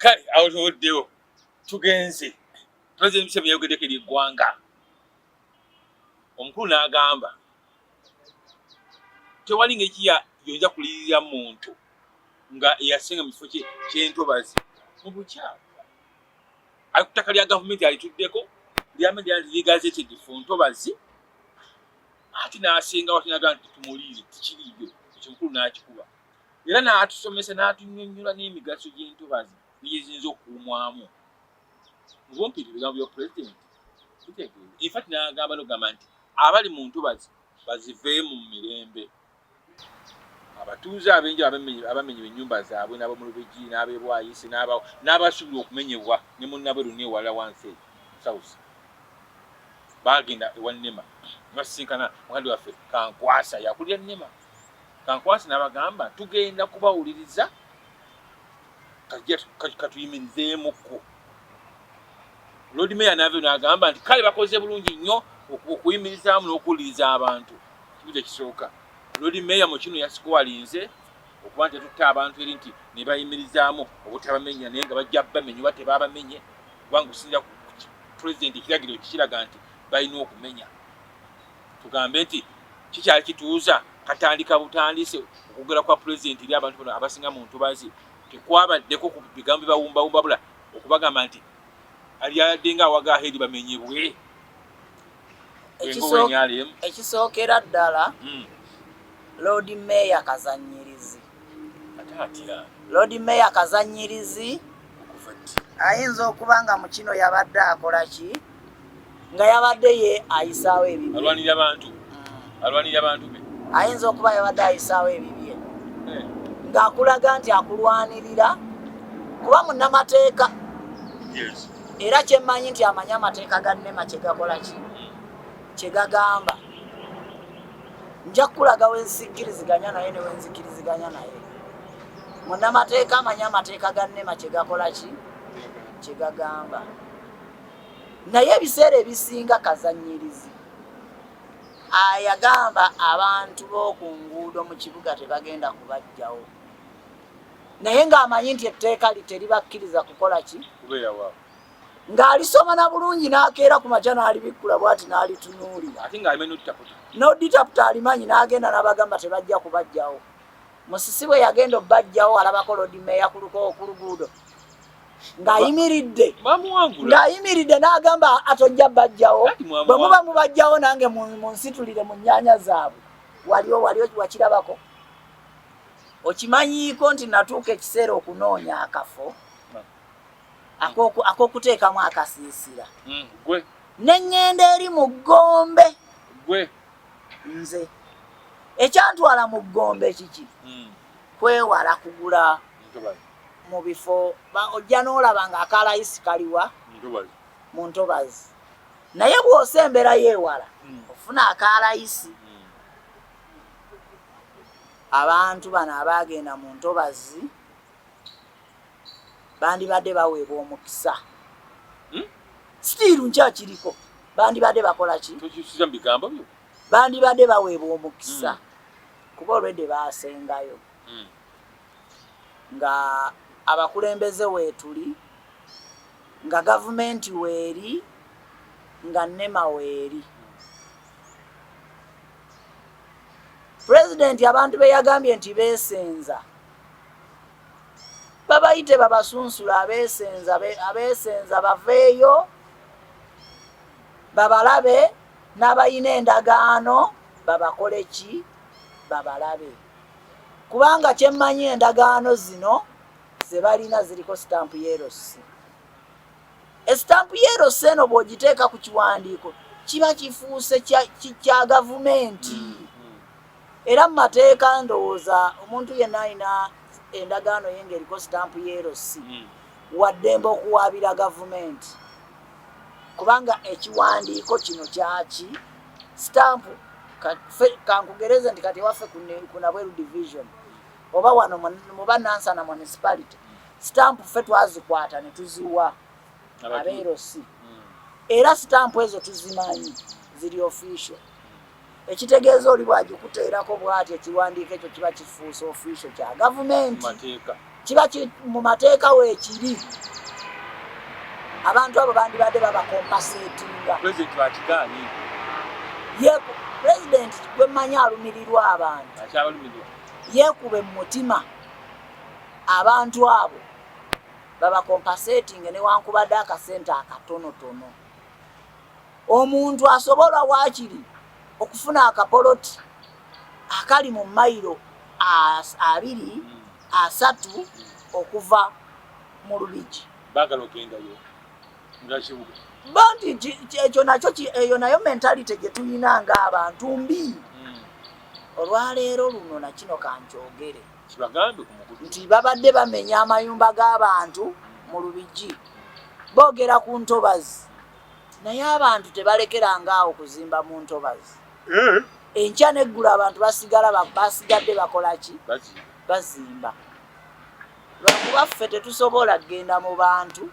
kale awo tuwoddewo tugenze President Museveni yayogeddeko eri eggwanga omukulu n'agamba tewali ng'eki yonja kulirira muntu nga eyasenga mu kifo ky'entobazi mu bukyamu ali ku ttaka lya gavumenti alituddeko lyamendi ligazeted for ntobazi ati n'asengawo ati n'agamba nti tumuliire tikiriiyo ekyo mukulu n'akikuba era n'atusomesa n'atunnyonnyola n'emigaso gy'entobazi byeziyinza okukuumwamu mubumpire ebigambo bya pulezidenti bitegeeza infati n'agamba n'ogamba nti abali mu ntobazi baziveemu mu mirembe abatuuze abengi abamenyebwa ennyumba zaabwe n'abo mu Lubegi n'ab'ebwayise n'abasuubira okumenyebwa ne munnabweru n'ewala wansi south baagenda ewa Nema basisinkana muganda waffe Kankwasa yakulira Nema Kankwasa n'abagamba tugenda kubawuliriza katuyimirizeemukko Lord Mayor n'avyo n'agamba nti kale bakoze bulungi nnyo okuyimirizaamu n'okuwuliriza abantu kibuzo ekisooka Lord Mayor mu kino yasikuwalinze okuba nti tutta abantu eri nti ne bayimirizaamu obutabamenya naye nga bajja bamenyebwa tebabamenye kubanga okusinziira ku pulezidenti ekiragiro kikiraga nti balina okumenya tugambe nti kikyali kituuza katandika butandise okugera kwa pulezidenti eri abantu bano abasinga mu ntobazi tekwabaddeko ku bigambo bibawumbawumba bula okubagamba nti aliyadde nga awaga heri bamenyebwe ekisookera ddala Lord Mayor kazanyirizi Lord Mayor kazanyirizi ayinza okuba nga mu kino yabadde akola ki nga yabadde ye ayisaawo ebibye alwanirira abantu be ayinza okuba yabadde ayisaawo ebibye ng'akulaga nti akulwanirira kuba munnamateeka era kyemmanyi nti amanyi amateeka ga Nema kyegakola ki kyegagamba nja kukulaga wensikkiriziganya naye ne wenzikkiriziganya naye munnamateeka amanyi amateeka ga Nema kyegakola ki kyegagamba naye ebiseera ebisinga kazanyirizi ayagamba abantu b'oku nguudo mu kibuga tebagenda kubajjawo naye ng'amanyi nti etteeka teribakkiriza kukola ki ng'alisoma na bulungi n'akeera ku makya n'alibikkula bw'ati n'alitunuulira n'oditaputa alimanyi n'agenda n'abagamba tebajja kubajjawo Musisi bwe yagenda obbajjawo alabako Lord Mayor ku luguudo ng'ayimiridde n'agamba atojja bajjawo bwe muba mubajjawo nange munsitulire mu nnyaanya zaabwe waliwo wakirabako okimanyiiko nti natuuka ekiseera okunoonya akafo ak'okuteekamu akasiisira neŋŋenda eri mu Gombe nze ekyantwala mu Gombe kiki kwewala kugula mu bifo ojja n'olaba nga akalayisi kaliwa mu ntobazi naye bw'osembera yeewala ofuna akalayisi abantu bano abaagenda mu ntobazi bandibadde baweebwa omukisa sitiiru nkyakiriko bandibadde bakola ki bandibadde baweebwa omukisa kuba olwedde baasengayo nga abakulembeze weetuli nga gavumenti weeri nga Nema weeri pulezidenti abantu be yagambye nti beesenza babayite babasunsula abeesenza baveeyo babalabe n'abayina endagaano babakole ki babalabe kubanga kyemmanyi endagaano zino ze balina ziriko sitampu yeerosi esitampu yeerosi eno bw'ogiteeka ku kiwandiiko kiba kifuuse kya gavumenti era mu mateeka ndowooza omuntu yenna alina endagaano ye ng'eriko sitampu yeerosi waddembe okuwaabira gavumenti kubanga ekiwandiiko kino kyaki sitampu kankugereze nti kati waffe ku Nabweru division oba wano muba Nansana municipality sitampu ffe twazikwata ne tuziwa abeerosi era sitampu ezo tuzimanyi ziri official ekitegeeza oli bwagikuteerako bw'ati ekiwandiiko ekyo kiba kifuuse official kya gavumenti kiba mu mateeka weekiri abantu abo bandibadde babakompasetinga. Pulezidenti gwe mmanyi alumirirwa abantu yeekube mu mutima abantu abo babakompasetinga newankubadde akasente akatonotono. Omuntu asobola waakiri okufuna akapoloti akali mu mayiro 2 3 okuva mu Lubigi banti ekyo nakyo eyo nayo mentality gye tulina ng'abantu mbi. Olwaleero luno nakino kankyogere nti babadde bamenya amayumba g'abantu mu Lubigi boogera ku ntobazi naye abantu tebalekerangaawo kuzimba mu ntobazi. Enkya neggula abantu basigadde bakola ki? Bazimba. Lwakuba ffe tetusobola kgenda mu bantu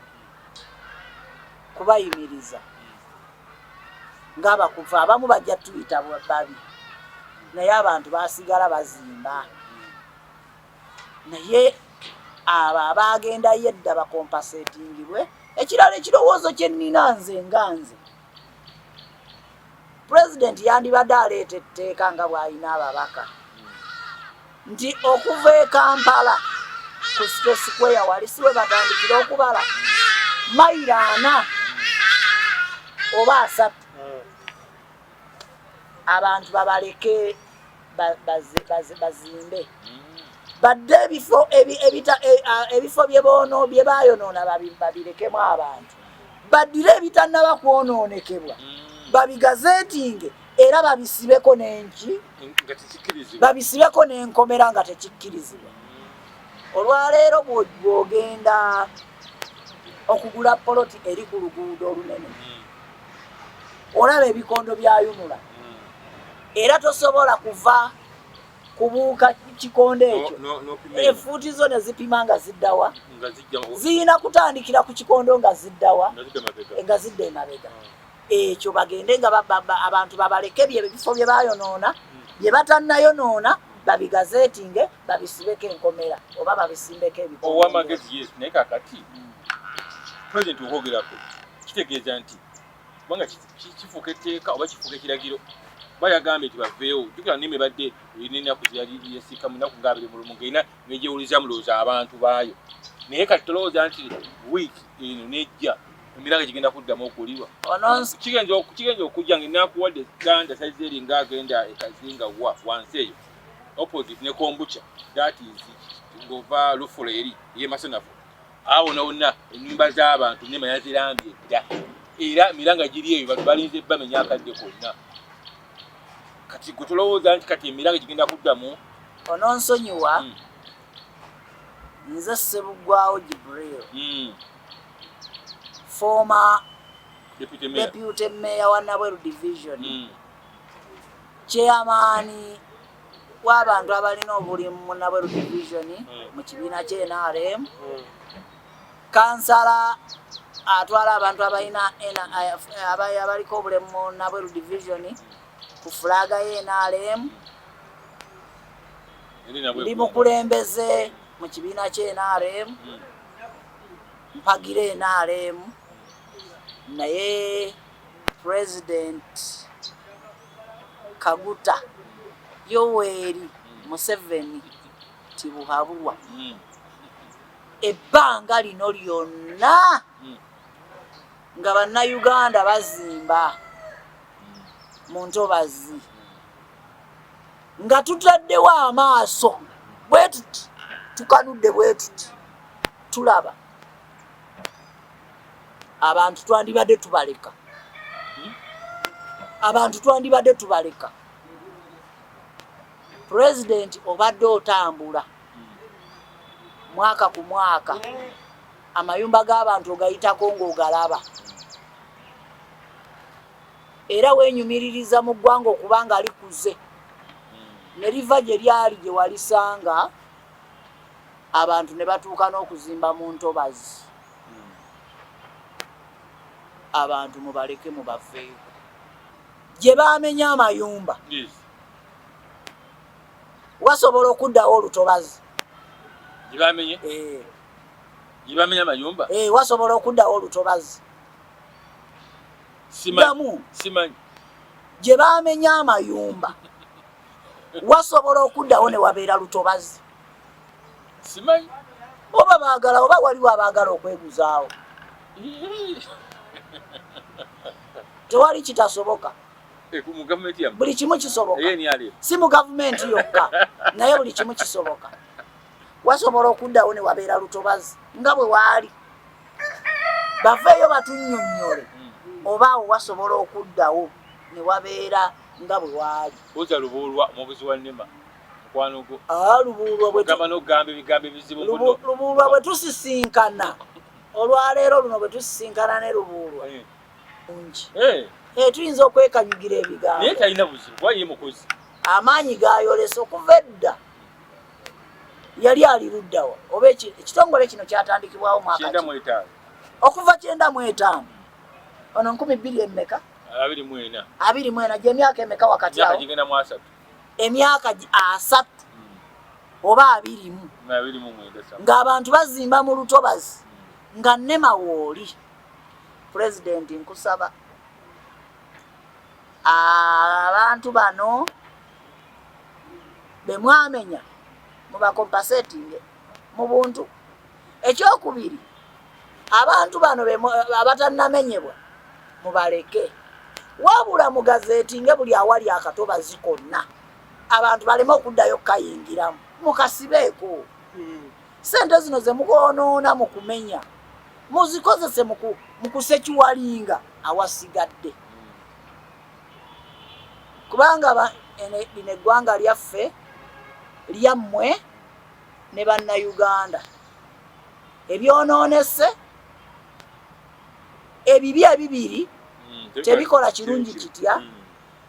kubayimiriza ng'abakufa abamu bajja tuyita babi naye abantu basigala bazimba. Naye abo abaagendayo edda bakompasetingibwe. Ekirala ekirowoozo kye nnina nze nga nze pulezidenti yandibadde aleeta etteeka nga bw'alina ababaka nti okuva e Kampala ku State Square wali si we batandikira okubala mayiro 4 oba 3 abantu babaleke bazimbe badde ebifo bye baayonoona babirekemu abantu baddire ebitannaba kwonoonekebwa babigazeetinge era babisibeko n'enki babisibeko n'enkomera nga tekikkirizibwa. Olwaleero bw'ogenda okugula poloti eri ku luguudo olunene olaba ebikondo byayunula era tosobola kuva kubuuka kikondo ekyo efuuti zo ne zipima nga ziddawa ziyina kutandikira ku kikondo nga ziddawa nga zidda emabega. Ekyo bagende nga abantu babaleke ebifo bye bayonoona bye batannayonoona babigazeetinge babisibeko enkomera oba babisimbeko ebikondo. Owamagezi yes naye kakati pulezidenti okwogerako kitegeeza nti kubanga kifuuka etteeka oba kifuuka ekiragiro bayagambye nti baveewo jjukira nime badde erinaku yesiika mu nnaku nga 21 ng'erina n'egyewuliza mulowooza abantu baayo naye kati tolowooza nti wiiki eno n'ejja emiranga gigenda kuddamu okuliwa kigenza okujja ng'ennakuwadde ganda saizi eri ng'agenda ekazinga wansi eyo opposite ne kombucha that is ng'ova lufulo eri y'emasonafu awo wonna ennyumba z'abantu nema yazirambye dda era emiranga giri eyo bantu balinze bamenya akadde konna kati gwe tolowooza nti kati emiranga gigenda kuddamu. Ononsonyiwa nze Ssebuggwawo Jibril former deputy mayor wa Nabweru division chairman w'abantu abalina obulimu mu Nabweru division mu kibiina kye NRM kansala atwala abantu abalina abaliko obulemu mu Nabweru division ku fulaga ye NRM ndi mukulembeze mu kibiina kye NRM mpagire NRM naye President Kaguta Yoweri Museveni Tibuhaburwa ebbanga lino lyonna nga bannayuganda bazimba mu ntobazi nga tutaddewo amaaso bwe tuti tukanudde bwe tuti tulaba abantu twandibadde tubaleka President obadde otambula mwaka ku mwaka amayumba g'abantu ogayitako ng'ogalaba era weenyumiririza mu ggwanga okubanga likuze ne liva gye lyali gye walisanga abantu ne batuuka n'okuzimba mu ntobazi. Abantu mubaleke mubafeeko gye baamenya amayumba wasobola okuddawo olutobazi Gibamenye? Gibamenya mayumba? Wasobola okuddawo olutobazi. Simanyi. Gye baamenya amayumba. Wasobola okuddawo ne wabeera lutobazi. Simanyi. Oba baagala oba waliwo abaagala okweguzaawo. Tewali kitasoboka. Buli kimu kisoboka. Si mu gavumenti yokka naye buli kimu kisoboka. Wasobola okuddawo ne wabeera lutobazi nga bwe waali. Bafeeyo batunnyonnyole obaawo wasobola okuddawo ne wabeera nga bwe waali. Oza lubuulwa omubuzi wa Nnema mukwano gwo. Lubuulwa bwe tusisinkana olwaleero luno bwe tusisinkana ne lubuulwa bungi. Tuyinza okwekanyugira ebigambo. Naye talina buzibu kuba ye mukozi. Amaanyi gayolesa okuva edda. Yali ali luddawa oba ekitongole kino kyatandikibwawo mwaka okuva 95 ono 2000 emmeka 24 gy'emyaka emeka wakati awo emyaka 3 oba 20 ng'abantu bazimba mu lutobazi nga Nnema wooli. Pulezidenti nkusaba abantu bano be mwamenya mubakompasetinge mu buntu. Ekyokubiri abantu bano abatannamenyebwa mubaleke wabula mu gazeeti nge buli awali akatobazi konna abantu baleme okuddayo kayingiramu mukasibeeko. Sente zino ze mukonoona mu kumenya muzikozese mu kusekiwalinga awasigadde kubanga lino eggwanga lyaffe lyammwe ne bannayuganda ebyonoonese ebibi ebibiri tebikola kirungi kitya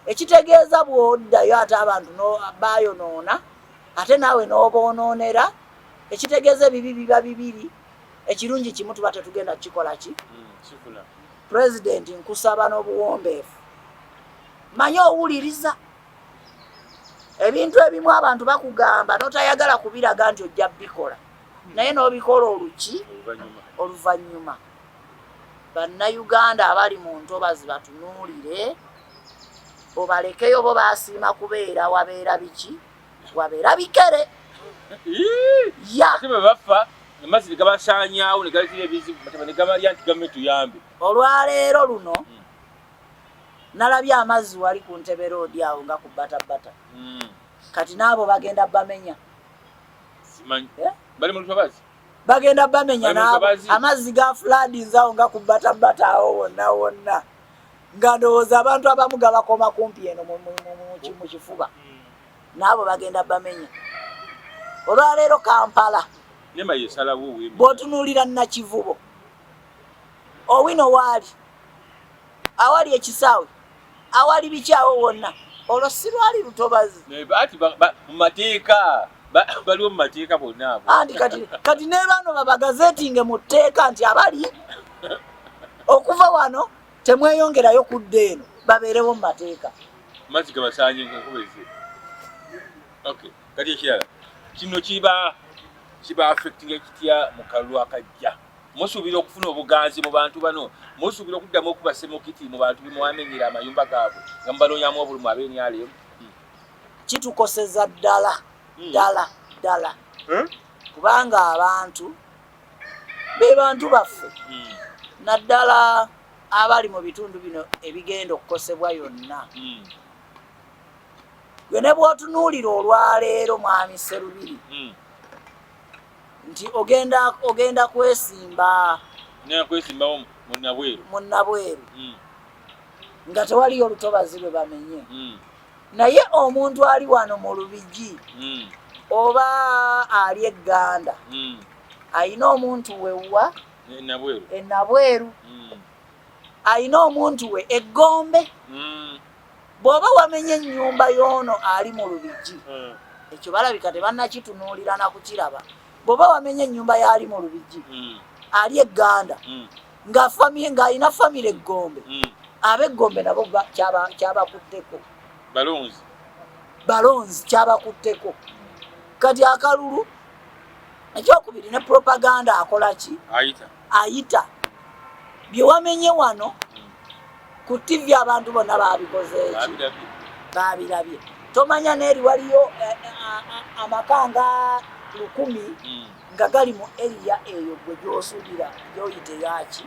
ekitegeeza bw'oddayo ate abantu bayonoona ate naawe n'oboonoonera ekitegeeza ebibi biba bibiri ekirungi kimu tuba tetugenda kukikola ki. Pulezidenti nkusaba n'obuwombeefu manye owuliriza ebintu ebimu abantu bakugamba n'otayagala kubiraga nti ojja bikola naye n'obikola oluvannyuma. Bannayuganda abali mu ntobazi batunuulire obalekeyo bo basiima kubeera wabeera biki wabeera bikere ate bwe bafa amazzi ne gabasaanyaawo ne galetera ebizibu ne gabalya nti gavumenti tuyambe. Olwaleero luno nalabye amazzi wali ku Ntebe Road awo nga ku batabata kati n'abo bagenda bamenya. Bali mu lutobazi bagenda bamenya n'abo amazzi ga floodings awo nga ku batabata awo wonna nga ndowooza abantu abamu gabakoma kumpi eno mu kifuba n'abo bagenda bamenya. Olwaleero Kampala bw'otunuulira Nakivubo Owino waali awali ekisaawe awali bikyawo wonna olwo si lwali lutobazi. Mu mateeka baliwo mu mateeka bonna abo. Anti kati ne bano babagazeetinge mu tteeka nti abali okuva wano temweyongerayo kudda eno babeerewo mu mateeka. Mazzi gabasaanye nkubeze. Kati ekirala kino kiba affectinga kitya mu kalulu akajja. Musuubira okufuna obuganzi mu bantu bano, musuubira okuddamu okuba semokiti mu bantu bemwamenyera amayumba gaabwe nga mubalonyamu obulumu ab'enyalemu. Kitukoseza ddala kubanga abantu be bantu baffe naddala abali mu bitundu bino ebigenda okukosebwa yonna. Gwe ne bw'otunuulira olwaleero mwami Sserubiri nti ogenda kwesimba munnabweru nga tewaliyo lutobazi lwe bamenye. Naye omuntu ali wano mu Lubigi oba ali egganda ayina omuntu wewa enabweru ayina omuntu we eggombe. Bw'oba wamenye ennyumba y'ono ali mu Lubigi ekyo balabika tebannakitunuulira na kukiraba. Bw'oba wamenye ennyumba y'ali mu Lubigi ali egganda ng'alina famire eggombe ab'eggombe nabo kyabakutteko balonzi kyabakutteko. Kati akalulu ekyokubiri ne propaganda akola ki ayita byewamenye wano ku TV abantu bonna babikoze babirabye tomanya neeri waliyo amakanga 1000 nga gali mu area eyo gwe gyosuubira gyoyite yaki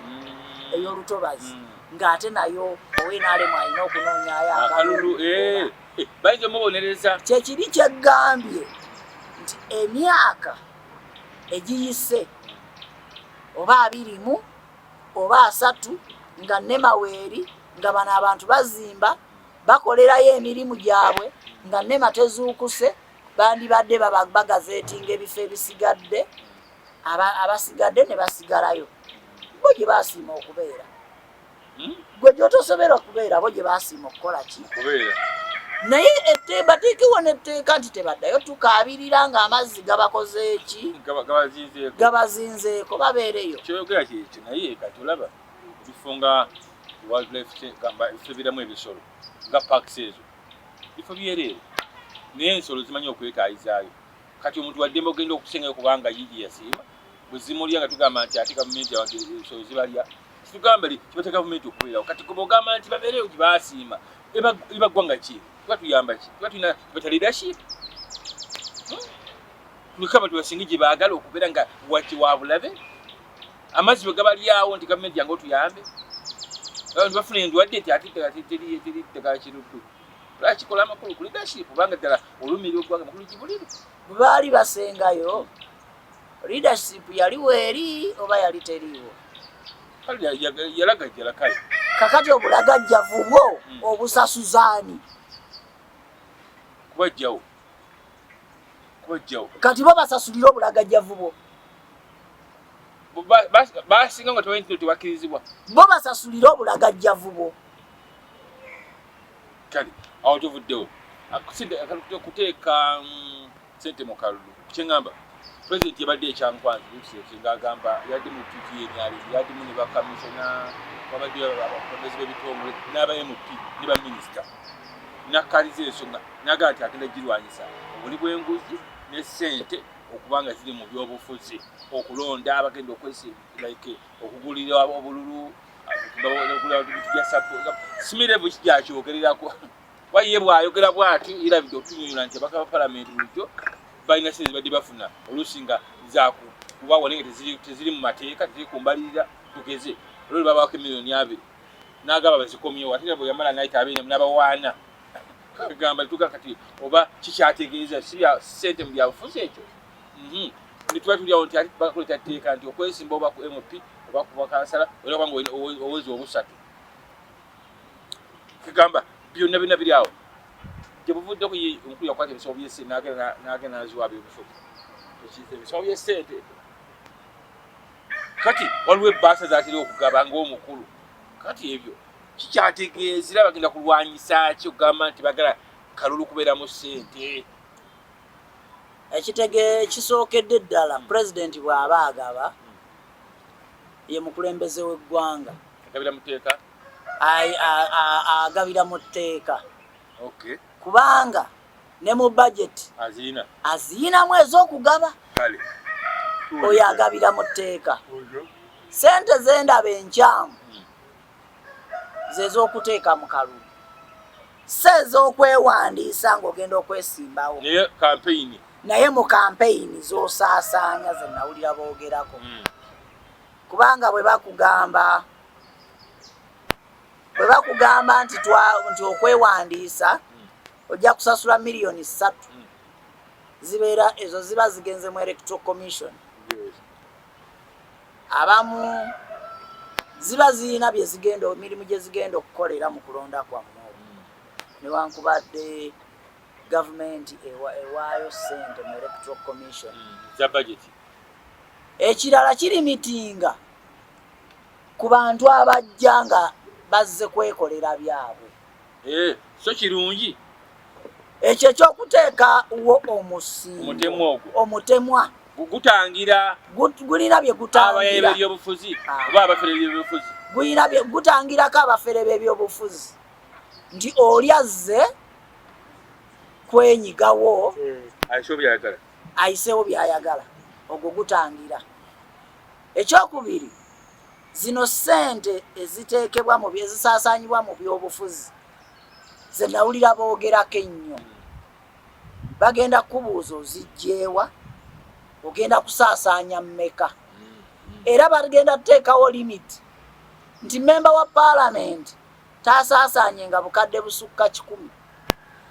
ey'olutobazi ng'ate nayo oweenaalemu alina okunoonyayo akalulu bayinza mubonereza kyekiri kyeggambye nti emyaka egiyise oba 20 oba 3 nga Nemaweeri nga bano abantu bazimba bakolerayo emirimu gyabwe nga Nema tezuukuse bandibadde bagazeetinga ebifo ebisigadde abasigadde ne basigalayo bo gye basiima okubeera gwe gyotosobera okubeera bo gye basiima okukola ki naye bateekewo netteeka nti tebaddayo tukaabirira ng'amazzi gabakoze eki gabazinzeeko babeereyo kyoyogera kyekyo naye kati olaba ebifo nga wildlife gamba ebifo ebiramu ebisolo nga parks ezo bifo byereere naye ensolo zimanyi okwetaayizaayo kati omuntu waddembe ogenda okusengayo kubanga yiigi yasiima bwe zimulya nga tugamba nti ate gavumenti ensolo zibalya kitugamba kibata gavumenti okubeerawo kati kuba ogamba nti babeereyo gye baasiima ebaggwanga ki tuba tuyamba ki tuba tulina bata leadership tulikaba tubasinga gye baagala okubeera nga wabulabe amazzi bwe gabalyawo nti gavumenti yange otuyambe bafuna endwadde nti ate teridagala kiruddu lwakikola amakulu ku leadership kubanga ddala olumirira oggwanga makulu kibuliru bwe baali basengayo leadership yaliwo eri oba yali teriiwo yalagajjala kale kakati obulagajjavu bwo obusasuzaani kubajjawo kati bo basasulira obulagajjavu bwo basinga nga tebakkirizibwa bo basasulira obulagajjavu bwo kale awo tuvuddewo kuteeka sente mu kalulu kyeŋŋamba pulezidenti yabadde ekyankwanzi ng'agamba yadde mu TTNRM yaddimu ne bakamishona babadde abakulembeze b'ebitongole n'aba MP ne baminisita nakkaliza ensonga n'agamba nti agenda girwanyisa obuli bw'enguzi ne ssente okubanga ziri mu byobufuzi okulonda abagenda okugulira obululu ebintu bya simirevu kijakyogererako waye bwayogera bwati irabidde otunyonyola nti abaka ba palamenti bulijjo balina sente badde bafuna oluusi nga zakubawa naye teziri mu mateeka teziri kumbalirira tugeze olwo babawako emiliyoni 2 n'agamba bazikomyewo ate bwe yamala nayita abeera n'abawaana agamba tuga kati oba kikyategeeza si ssente mu byabufuzi ekyo nituba tulyawo nti ati bakoleta tteeka nti okwesimba oba ku MP oba ku bakansala era kubanga owezi obusatu kigamba byonna byonna biri awo gye buvuddeko ye omukulu yakwata ebisawo by'essente n'agenda naziwaaba ebifuzi ebisawo by'essente kati waliwo ebbaasa zatera okugaba ng'omukulu kati ebyo kikyategeeza era bagenda kulwanyisa ki okugamba nti bagala kalulu kubeeramu ssente ekitege kisookedde ddala pulezidenti bw'aba agaba ye mukulembeze w'eggwanga agabira mu tteeka agabira mu tteeka kubanga ne mu budget aziyinamu ez'okugaba oyo agabira mu tteeka sente z'endaba enkyamu zez'okuteeka mu kalulu si ez'okwewandiisa ng'ogenda okwesimbawo naye mu kampeyini z'osaasaanya ze nawulira boogerako kubanga bwe bakugamba nti okwewandiisa ojja kusasula miliyoni 3 zibeera ezo ziba zigenze mu electoral commission abamu ziba ziyina emirimu gye zigenda okukolera mu kulonda kwammwe newankubadde gavumenti ewaayo ssente mu electoral commission za budget ekirala kiri mitinga ku bantu abajja nga bazze kwekolera byabwe so kirungi ekyo ekyokuteeka wo omutemwa gutangira gulina bye gutangira ebyobufuzi oba abafere b'ebyobufuzi gutangirako abafere b'ebyobufuzi nti oli azze kwenyigawo ayiseewo byayagala ogwo gutangira. Ekyokubiri, zino ssente eziteekebwa mu ezisaasaanyibwa mu byobufuzi ze nawulira boogerako ennyo. Bagenda kubuuza ozijjeewa, ogenda kusaasaanya mmeka, era bagenda kuteekawo limiti nti memba wa paalamenti taasaasaanye nga bukadde busukka 100.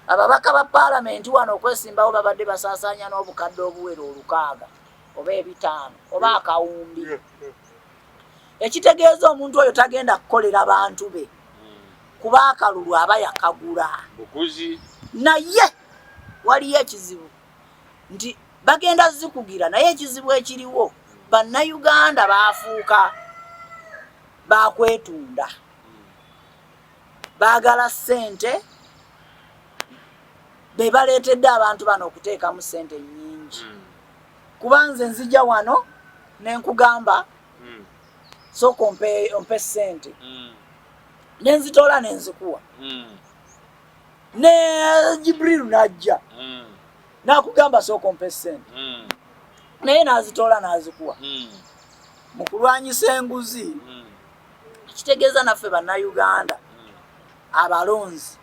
Ababaka ba paalamenti wano okwesimbawo babadde basaasaanya n'obukadde obuwera 600 oba 500 oba akawumbi. Ekitegeeza omuntu oyo tagenda kukolera bantu be kuba akalulu aba yakagula. Naye waliyo ekizibu nti bagenda zikugira, naye ekizibu ekiriwo bannayuganda baafuuka bakwetunda, baagala ssente, be baleetedde abantu bano okuteekamu ssente nnyingi. Kuba nze nzija wano ne nkugamba sooka ompe ssente, ne nzitoola ne nzikuwa, ne Jibrilu n'ajja n'akugamba sooka ompe ssente, naye n'azitoola n'azikuwa. Mu kulwanyisa enguzi, kitegeeza naffe bannayuganda abalonzi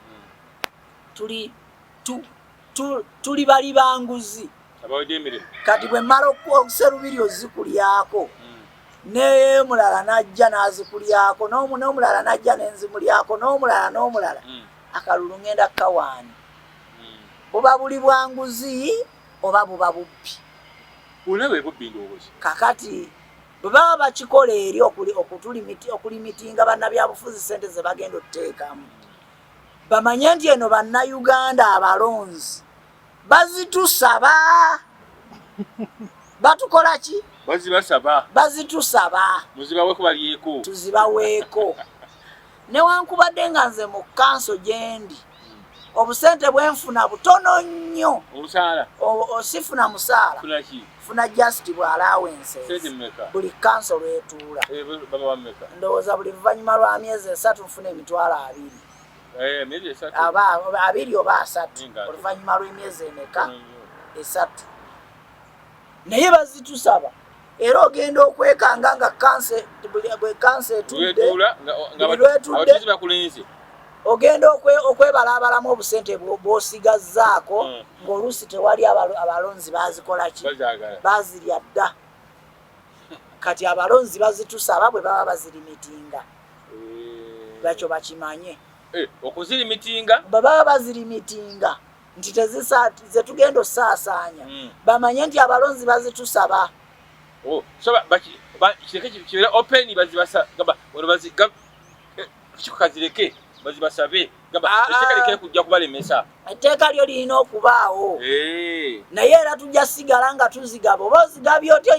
tuli bali banguzi. Kati bwe mmala okuserubiri ozikulyako, ne mulala n'ajja n'azikulyako, n'omulala n'ajja n'enzimulyako, n'omulala akalulu ngenda kukawaani. Buba buli bwanguzi oba buba bubbi. Kakati bwe baba bakikola eri okulimitinga bannabyabufuzi ssente ze bagenda okuteekamu, bamanye nti eno bannayuganda abalonzi bazitusaba. Batukola ki? Bazitusaba tuzibaweeko. Newankubadde nga nze mu kanso gyendi obusente bwenfuna butono nnyo. Sifuna musaala, funa just bw'allowances buli kanso lwetuula. Ndowooza buli luvannyuma lwa myezi 3 nfuna emitwalo 2. 2 oba 3 oluvannyuma lw'emyezi emeka? 3. Naye bazitusaba, era ogenda okwekanga nga bwe kanse etudde ogenda okwebalaabalamu obusente bw'osigazzaako ng'oluusi tewali abalonzi bazikola ki? Bazirya dda. Kati abalonzi bazitusaba bwe baba bazirimitinga. Bakyo bakimanye. Okuzirimitinga? Bwe baba bazirimitinga nti ze tugenda osaasaanya, bamanye nti abalonzi bazitusaba. Kibeera open kikazireke bazibasabe. Etteeka likere kujja kubalemesa. Etteeka lyo lirina okubaawo. Naye era tujja sigala nga tuzigaba. Oba ozigabye otya